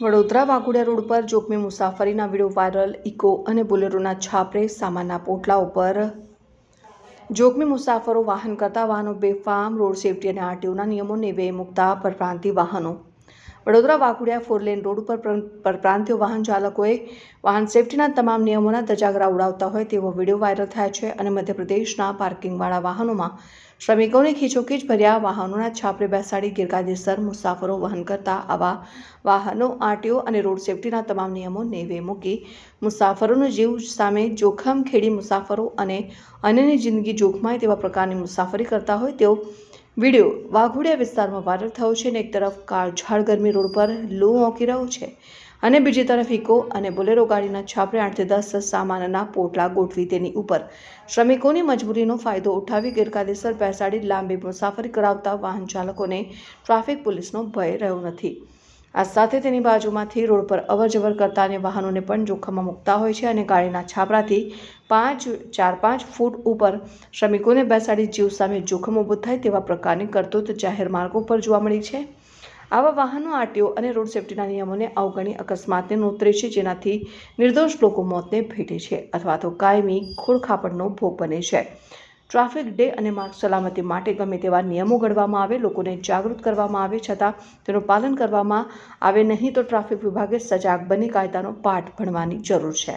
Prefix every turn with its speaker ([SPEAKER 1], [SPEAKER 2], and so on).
[SPEAKER 1] Vadodara Waghodia road પર જોખમી મુસાફરીના video viral. Eco અને બોલેરોના છાપરે સામાનના પોટલા ઉપર જોખમી મુસાફરો વાહન કરતા વાહનો બેફામ। રોડ સેફટી અને આરટીઓના નિયમો નેવે મૂકતા પરપ્રાંતીય વાહનો। વડોદરા વાઘોડિયા 4 લેન રોડ ઉપર પરપ્રાંતીય વાહન ચાલકોએ વાહન સેફટીના તમામ નિયમોના ધજાગરા ઉડાવતા હોય તેવો વિડીયો વાયરલ થયા છે અને મધ્યપ્રદેશના પાર્કિંગવાળા વાહનોમાં શ્રમિકોને ખીચોખીચ ભર્યા વાહનોના છાપરે બેસાડી ગેરકાયદેસર મુસાફરો વહન કરતા આવા વાહનો આરટીઓ અને રોડ સેફટીના તમામ નિયમો નેવે મૂકી મુસાફરોનો જીવ સામે જોખમ ખેડી મુસાફરો અને અન્યની જિંદગી જોખમાય તેવા પ્રકારની મુસાફરી કરતા હોય તેવો વિડીયો વાઘોડિયા વિસ્તારમાં વાયરલ થયો છે। અને એક તરફ કાળઝાળ ગરમી રોડ પર લૂ ઓકી રહ્યો છે અને બીજી તરફ ઇકો અને બોલેરો ગાડીના છાપરે 8 થી 10 સામાનના પોટલા ગોઠવી તેની ઉપર શ્રમિકોની મજબૂરીનો ફાયદો ઉઠાવી ગેરકાયદેસર બેસાડી લાંબી મુસાફરી કરાવતા વાહન ચાલકોને ટ્રાફિક પોલીસનો ભય રહ્યો નથી। આ સાથે તેની બાજુમાંથી રોડ પર અવરજવર કરતા અન્ય વાહનોને પણ જોખમમાં મૂકતા હોય છે અને ગાડીના છાપરાથી 4-5 ફૂટ ઉપર શ્રમિકોને બેસાડી જીવ સામે જોખમ ઊભું થાય તેવા પ્રકારની કરતૂત જાહેર માર્ગો પર જોવા મળી છે। આવા વાહનો આરટીઓ અને રોડ સેફટીના નિયમોને અવગણી અકસ્માતને નોતરે છે, જેનાથી નિર્દોષ લોકો મોતને ભેટે છે અથવા તો કાયમી ખોળખાપણનો ભોગ બને છે। ટ્રાફિક ડે અને માર્ગ સલામતી માટે ગમે તેવા નિયમો ઘડવામાં આવે, લોકોને જાગૃત કરવામાં આવે, છતાં તેનું પાલન કરવામાં આવે નહીં તો ટ્રાફિક વિભાગે સજાગ બની કાયદાનો પાઠ ભણવાની જરૂર છે।